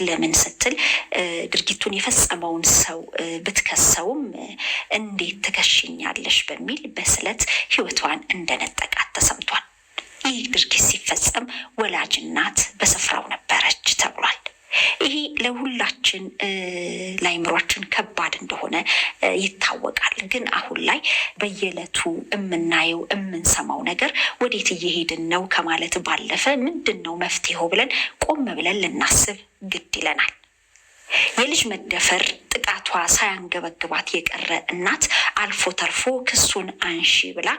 ለምን ስትል ድርጊቱን የፈጸመውን ሰው ብትከሰውም እንዴት ትከሽኛለሽ በሚል በስለት ሕይወቷን እንደነጠቃት ተሰምቷል። ይህ ድርጊት ሲፈጸም ወላጅ እናት በስፍራው ነበረች ተብሏል። ይሄ ለሁላችን ለአእምሯችን ከባድ እንደሆነ ይታወቃል። ግን አሁን ላይ በየዕለቱ የምናየው የምንሰማው ነገር ወዴት እየሄድን ነው ከማለት ባለፈ ምንድን ነው መፍትሄው ብለን ቆም ብለን ልናስብ ግድ ይለናል። የልጅ መደፈር ጥቃቷ ሳያንገበግባት የቀረ እናት አልፎ ተርፎ ክሱን አንሺ ብላ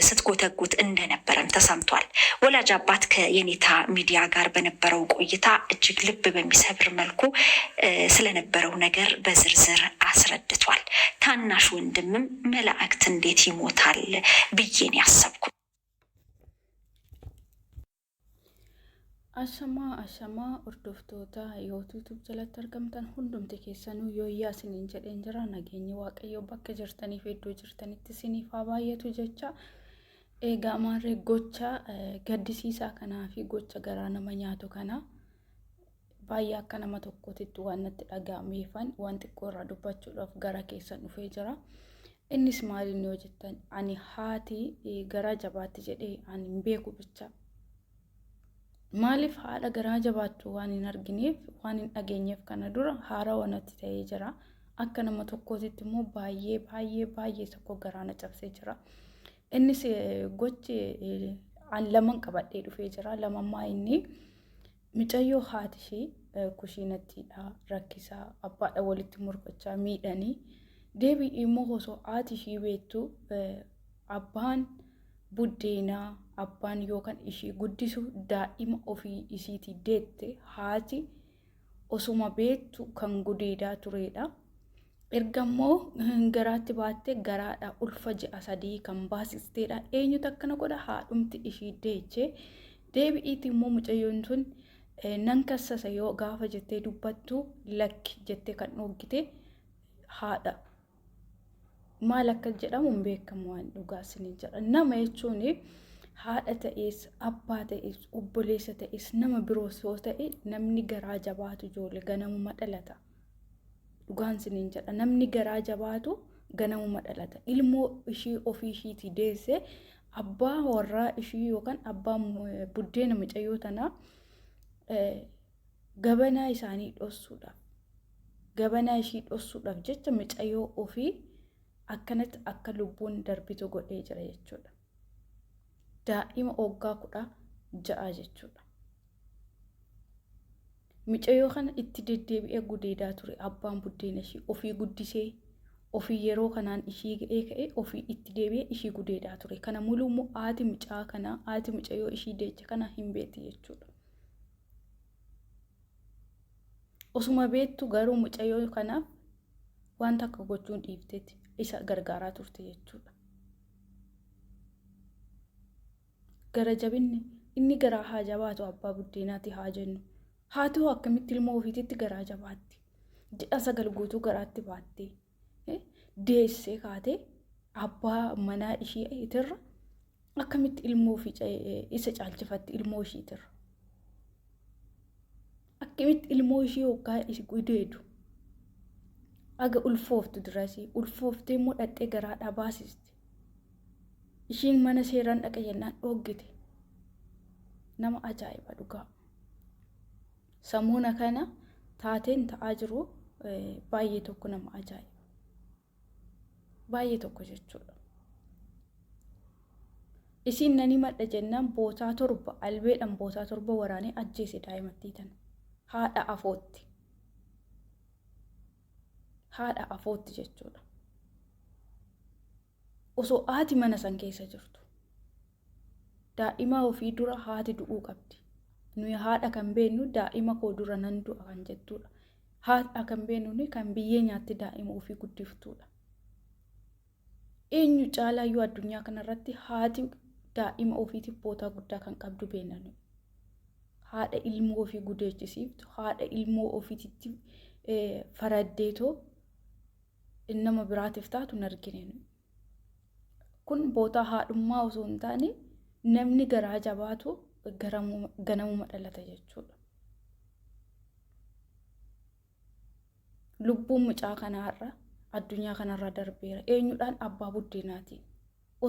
ስትጎተጉት እንደነበረም ተሰምቷል። ወላጅ አባት ከየኔታ ሚዲያ ጋር በነበረው ቆይታ እጅግ ልብ በሚሰብር መልኩ ስለነበረው ነገር በዝርዝር አስረድቷል። ታናሽ ወንድምም መላእክት እንዴት ይሞታል ብዬን ያሰብኩት። Ashamaa hordoftoota YouTube jalatti argamtan hundumti keessanuu yooyyaa isiniin jedheen jira. Nageenyi Waaqayyoo bakka jirtaniif iddoo jirtanitti isiniif haa baay'atu jecha. Egaa maarree gocha gaddisiisaa kanaa fi gocha garaa nama nyaatu kana baay'ee akka nama tokkootitti waan natti dhaga'ameefan waan xiqqoo irraa dubbachuudhaaf gara keessan dhufee jira. Innis maaliin yoo jettan ani haati garaa jabaatti jedhee ani hin beeku bicha. Maaliif haadha garaa jabaattu waan hin argineef waan hin dhageenyeef kana dura haaraa wanatti ta'ee jira. Akka nama tokkootitti immoo baay'ee tokko garaa na cabsee jira. Innis gochi an laman qabadhee dhufee jira. Lamammaa inni micayyoo haati ishee kushiinattiidha rakkisaa abbaadha walitti morkachaa miidhanii deebi'ii immoo osoo haati ishee beektu abbaan buddeenaa abbaan yookaan ishii guddisu daa'ima ofii isiitii deette haati osuma beektu kan gudeedaa turedha. Erga immoo garaatti baattee garaadha ulfa ji'a 3 kan baasisteedha. Eenyutu akkana godha? Haadhumti ishii deechee deebi'iiti immoo mucayyoon sun nan kassasa yoo gaafa jettee dubbattu lakki jettee kan dhoggite haadha. Maal akka jedhamu hin beekamu waan dhugaa isiniin jedha. Nama jechuun haadha ta'es abbaa ta'es obboleessa ta'es nama biroos yoo ta'e namni garaa jabaatu ijoollee ganamuma dhalata. Dhugaan isiniin jedha. Namni garaa jabaatu ganamuma dhalata. Ilmoo ishii ofii ishiitii deesse abbaa warraa ishii yookaan abbaa buddeena mucayyoo tanaa gabanaa isaanii dhossuudhaaf gabanaa ishii dhossuudhaaf jecha mucayyoo ofii akkanatti akka lubbuun darbitu godhee jira jechuudha. Daa'ima waggaa 16 jechuudha. Mucayyoo kana itti deddeebi'ee gudeedaa ture abbaan buddeena ishii ofii guddisee ofii yeroo kanaan ishii ga'ee ka'ee ofii itti deebi'ee ishii gudeedaa ture. Kana mulummoo haati mucaa kana haati mucayyoo ishii deeche kana hin beekti jechuudha. Osuma beektu garuu mucayyoo kanaaf wanta akka gochuun dhiifteeti isa gargaaraa turte jechuudha. Gara jabinni inni garaa haa jabaatu abbaa buddeenaati haa jennu. Haati hoo akkamitti ilmoo ofiititti garaa jabaatti? Ji'a 9 guutuu garaatti baattee deessee kaatee abbaa manaa ishii itirra akkamitti ilmoo ofii isa caalchifatti ilmoo ishii itirra? Akkamitti ilmoo ishii hoggaa gudeedu? Aga ulfooftu dirasii ulfooftee immoo dhattee garaadhaa baasisti. Ishiin mana seeraan dhaqa jennaan dhoggite. Nama ajaa'iba dhugaa. Samuuna kana taateen ta'aa jiru baay'ee tokko nama ajaa'iba. Baay'ee tokko jechuudha. Isiin nani madha jennaan bootaa 7 albeedhaan bootaa 7 waraanee ajjeese daa'imattii tana. Haadha afootti. Haadha afootti jechuudha. Osoo haati mana san keessa jirtu daa'ima ofii dura haati du'uu qabdi. Nuyi haadha kan beeknu daa'ima koo dura nan du'a kan jettudha. Haadha kan beeknu kan biyyee nyaatti daa'ima ofii guddiftudha. Eenyu caalaa yoo addunyaa kanarratti haati daa'ima ofiitiif boota guddaa kan qabdu beeknanu. Haadha ilmoo ofii gudeechisiiftu, haadha ilmoo ofiititti faraddeetoo nama biraatiif taatu hin argine. Kun boota haadhummaa osoo hin taane namni garaa jabaatu ganamuma dhalata jechuudha. lubbuun mucaa kanarra addunyaa kanarra darbeera eenyudhaan abbaa buddeenaatiin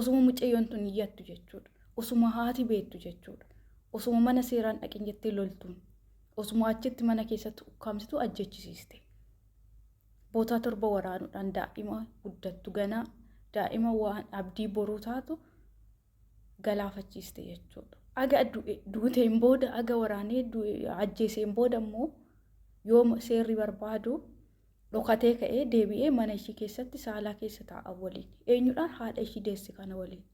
osuma mucayyoon tun iyyattu jechuudha osuma haati beektu jechuudha osuma mana seeraan dhaqin jettee loltuun osuma achitti mana keessatti ukkaamsitu ajjechisiiste bootaa torba waraanuudhaan daa'ima guddattu ganaa daa'ima waan abdii boruu taatu galaafachiiste jechuudha. Aga duuteen booda aga waraanee ajjeeseen booda immoo yoo seerri barbaadu dhokatee ka'ee deebi'ee mana ishii keessatti saalaa keessa taa'a waliin. Eenyudhaan haadha ishii deesse kana waliin.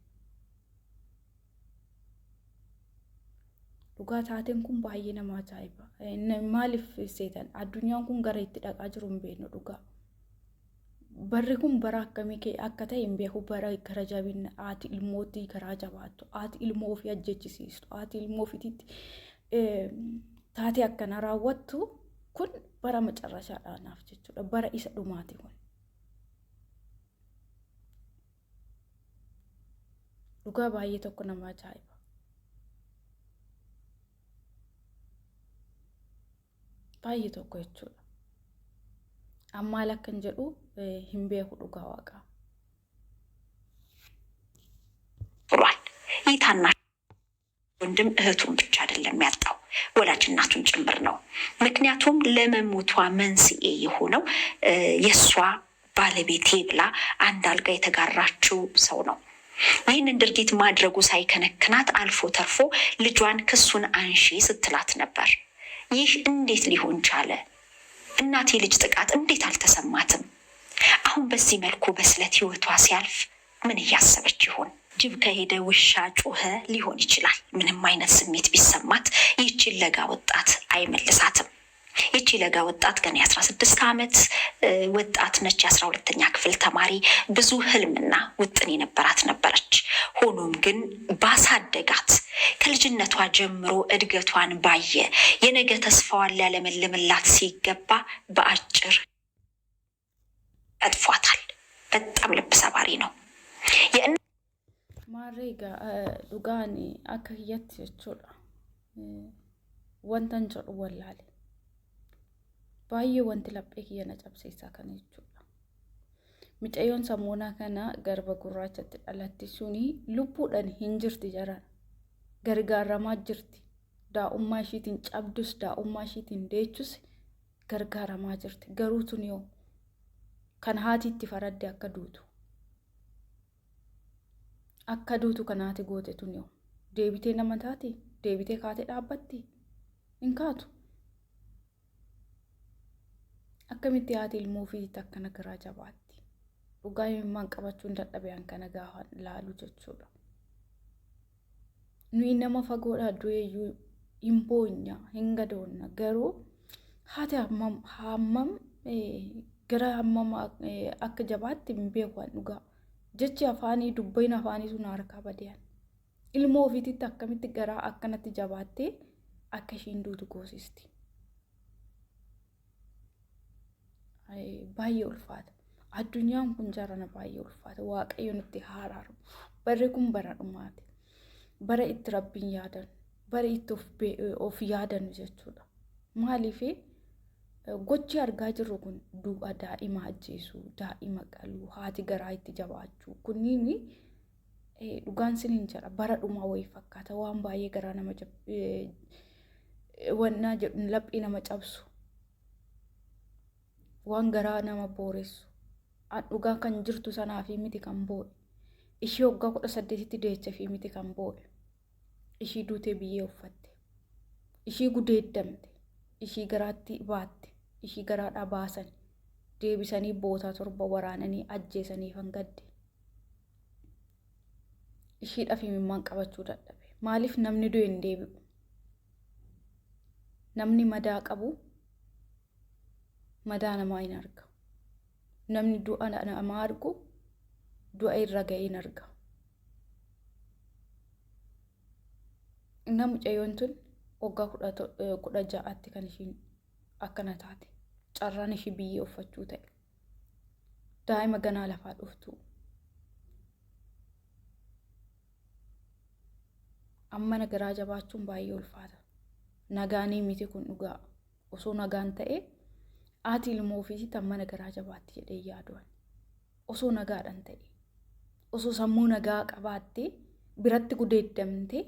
Dhugaa taateen kun baay'ee nama ajaa'iba. Maaliif seetan addunyaan kun gara itti dhaqaa jiru hin beeknu dhugaa. Barri kun bara akkamii akka ta'e hin beeku bara gara jabina haati ilmootii garaa jabaattu haati ilmoo ofii ajjechisiistu haati ilmoo ofiitti taatee akkana raawwattu kun bara macarrashaadhaanaaf jechuudha bara isa dhumaati kun. Dhugaa baay'ee tokko nama ajaa'iba. Baay'ee tokko jechuudha. Amma lakkan jedhu hin beeku dhugaa waaqaa. ይህ ታናሽ ወንድም እህቱን ብቻ አይደለም ያጣው ወላጅ እናቱን ጭምር ነው። ምክንያቱም ለመሞቷ መንስኤ የሆነው የሷ ባለቤቴ ብላ አንድ አልጋ የተጋራችው ሰው ነው። ይህንን ድርጊት ማድረጉ ሳይከነክናት አልፎ ተርፎ ልጇን ክሱን አንሺ ስትላት ነበር። ይህ እንዴት ሊሆን ቻለ? እናቴ ልጅ ጥቃት እንዴት አልተሰማትም? አሁን በዚህ መልኩ በስለት ህይወቷ ሲያልፍ ምን እያሰበች ይሆን? ጅብ ከሄደ ውሻ ጮኸ ሊሆን ይችላል። ምንም አይነት ስሜት ቢሰማት ይህቺን ለጋ ወጣት አይመልሳትም። ይህቺ ለጋ ወጣት ገና የ16 ዓመት ወጣት ነች። የ12ኛ ክፍል ተማሪ ብዙ ህልምና ውጥን የነበራት ነበረች። ሆኖም ግን ባሳደጋት ከልጅነቷ ጀምሮ እድገቷን ባየ የነገ ተስፋዋን ሊያለመልምላት ሲገባ በአጭር ቀጥፏታል። በጣም ልብ ሰባሪ ነው። ማሬጋ ዱጋኒ አከየት ቸቹላ ወንተን ጀሩ ወላለ baay'ee wanti laphee kiyya na cabsiisaa kana jechuudha. Mucayyoon samuunaa kana garba gurraachatti dhalatti suni lubbuudhaan hin jirti jaran gargaaramaa jirti. Daa'ummaa ishiitiin cabdus daa'ummaa ishiitiin deechus gargaaramaa jirti. Garuu tun yoo kan haati itti faradde akka duutu kanaati goote tun yoo deebitee nama taati deebitee kaatee dhaabbatti hin kaatu. akkamitti haati ilmoo ofiitti akkana garaa jabaatti dhugaa himmaan qabachuun dadhabeen kana gaafa laalu jechuudha. Nuyi nama fagoodhaa du'eeyyuu hin boonya hin gadoonna garuu haati hammam gara hammam akka jabaatti hin beeku dhugaa jechi afaanii dubbiin afaanii sun harkaa badeeyan ilmoo ofiitti akkamitti garaa akkanatti jabaattee akka ishiin duutu goosisti. baay'ee ulfaata. Addunyaan kun jarana baay'ee ulfaata. Waaqayyo nutti haaraaru. Barri kun bara dhumaati. Bara itti rabbiin yaadan, bara itti of yaadan jechuudha. Maaliif gochi argaa jirru kun du'a daa'ima ajjeesuu, daa'ima qaluu, haati garaa itti jabaachuu kunniin dhugaan siniin jira. Bara dhumaa wayii fakkaata. Waan baay'ee garaa nama wannaa jedhu laphii nama cabsu. Waan garaa nama booressu dhugaa kan jirtu sanaa fi miti kan boo'e ishii waggaa 18tti deecha fi miti kan boo'e ishii duutee biyyee uffatte ishii gudeeddamte ishii garaatti baatte ishii garaadhaa baasan deebisanii bootaa torba waraananii ajjeesanii fangadde ishii dhafimimmaan qabachuu dadhabe. Maaliif namni du'e hin deebi'u? Namni madaa qabu madaa namaa hin arga. Namni du'a namaa argu du'a irra ga'ee hin arga. Mucayyoon tun waggaa 16tti kan ishiin akkana taate carraan ishii biyyee uffachuu ta'e daa'ima ganaa lafaa dhuftu amma nagaraa jabaachuun baay'ee ulfaata. Nagaanii miti kun dhugaa osoo nagaan ta'e haati ilmoo ofiisitti amma nagaraa jabaatti jedhee yaaduun osoo nagaadhaan ta'e osoo sammuu nagaa qabaattee biratti gudeeddamtee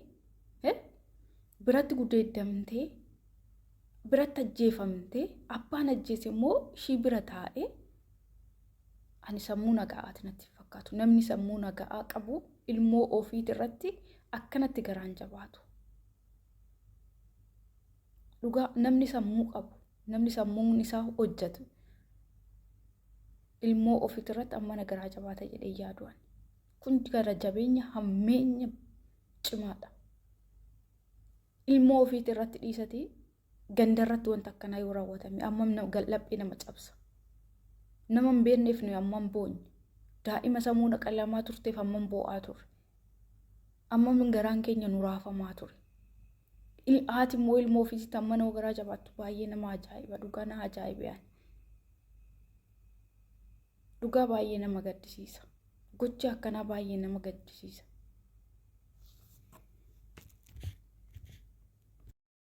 biratti ajjeefamtee abbaan ajjeese immoo ishii bira taa'ee ani sammuu nagaa'aati natti fakkaatu. Namni sammuu nagaa'aa qabu ilmoo ofiiti irratti akkanatti garaan jabaatu. Dhugaa namni sammuu qabu, namni sammuun isaa hojjetu ilmoo ofiiti irratti amma nagaraa jabaata jedhee yaaduun. Kun gara jabeenya hammeenya cimaadha. Ilmoo ofiiti irratti dhiisatee ganda irratti wanta akkanaa yoo raawwatame ammam laphee nama cabsa. Nama hin beekneef nuyi ammam boonye. Daa'ima sammuu naqalamaa turteef ammam boo'aa turre. Ammam garaan keenya nu raafamaa ture. Haati immoo ilmoo ofiisitti amma nama garaa jabaattu baay'ee nama ajaa'iba. Dhugaa na ajaa'ibaan. Dhugaa baay'ee nama gaddisiisa. Gochi akkanaa baay'ee nama gaddisiisa.